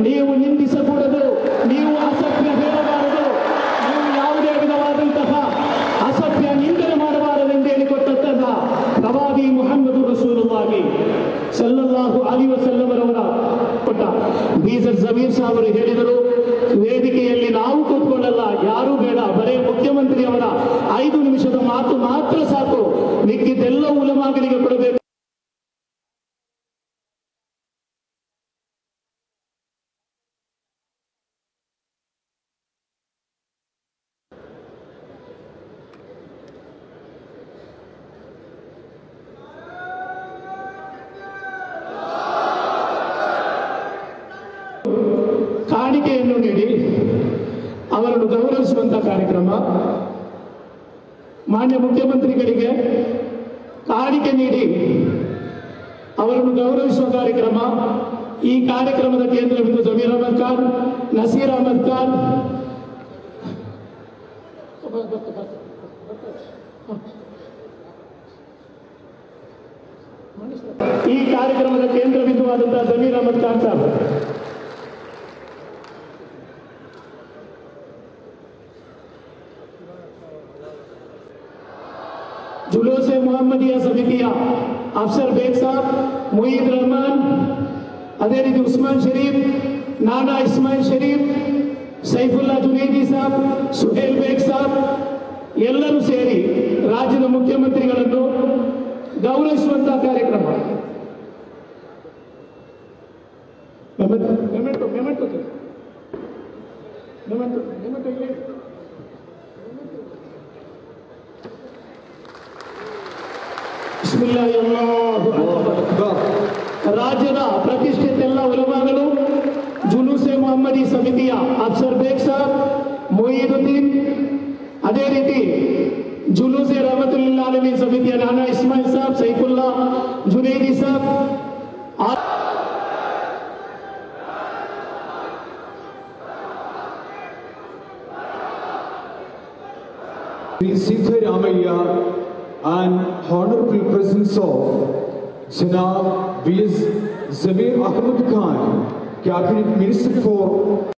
ನೀವು ನಿಂದಿಸಕೂಡದು, ನೀವು ಅಸಭ್ಯ ಹೇಳಬಾರದು, ನೀವು ಯಾವುದೇ ವಿಧವಾದಂತಹ ಅಸಭ್ಯ ನಿಂದನೆ ಮಾಡಬಾರದೆಂದು ಹೇಳಿಕೊಟ್ಟಂತಹ ಪ್ರವಾದಿ ಮುಹಮ್ಮದ್ ರಸೂಲುಲ್ಲಾಹಿ ಸಲ್ಲಲ್ಲಾಹು ಅಲೈಹಿ ವಸಲ್ಲಂ ಅವರ ಕೊಟ್ಟ ಬೀಸರ್ ಜಮೀರ್ ಸಾಹೇಬರು ಹೇಳಿದರು, ವೇದಿಕೆಯಲ್ಲಿ ನಾವು ಕೂತ್ಕೊಳ್ಳಲ್ಲ, ಯಾರೂ ಬೇಡ, ಬರೇ ಮುಖ್ಯಮಂತ್ರಿಯವರ 5 ನಿಮಿಷದ ಮಾತು ಮಾತ್ರ ಸಾಕು, ಮಿಕ್ಕಿದ್ದೆಲ್ಲ ಉಲಮಾಗಳಿಗೆ ಕೊಡಬೇಕು. ಕಾಣಿಕೆಯನ್ನು ನೀಡಿ ಅವರನ್ನು ಗೌರವಿಸುವಂತಹ ಕಾರ್ಯಕ್ರಮ. ಮಾನ್ಯ ಮುಖ್ಯಮಂತ್ರಿಗಳಿಗೆ ಕಾಣಿಕೆ ನೀಡಿ ಅವರನ್ನು ಗೌರವಿಸುವ ಕಾರ್ಯಕ್ರಮ. ಈ ಕಾರ್ಯಕ್ರಮದ ಕೇಂದ್ರ ಬಿಂದು ಜಮೀರ್ ಅಹಮದ್ ಖಾನ್, ನಸೀರ್ ಅಹಮದ್ ಖಾನ್, ಈ ಕಾರ್ಯಕ್ರಮದ ಕೇಂದ್ರ ಬಿಂದುವಾದಂತಹ ಜಮೀರ್ ಅಹಮದ್ ಖಾನ್ ಸಾಹೇಬ್. जुलूस मोहम्मदिया समितिया अफसर बेग साहब, मुईद रहमान, अदे रीति उस्मान शरीफ, नाना इस्माइल शरीफ, सैफुल्ला जुनैदी साहब, सुहेल बेग साहब ಎಲ್ಲರೂ ಸೇರಿ ರಾಜ್ಯದ ಮುಖ್ಯಮಂತ್ರಿಗಳನ್ನು ಗೌರವಿಸುವಂತಹ ಕಾರ್ಯಕ್ರಮ. ರಾಜ್ಯದ ಪ್ರತಿಷ್ಠಿತ ಎಲ್ಲ ಉಲಮಾಗಳು, ಜುಲೂಸೆ ಮೊಹಮ್ಮದಿ ಸಮಿತಿಯ ಅಫ್ಸರ್ ಬೇಗ್ ಸಾಬ್, ಮೊಯಿದುದ್ದೀನ್, ಅದೇ ರೀತಿ ಜುಲೂಸೆ ರಹಮತುಲ್ಲಿಲ್ ಆಲಮೀನ್ ಸಮಿತಿಯ ನಾನಾ Ismail Sab, Saifulla ಜುನೈದಿ Sab, Sitharamaiah and honorable presence of Janab B.S. Zamir Ahmad Khan, Cabinet Minister for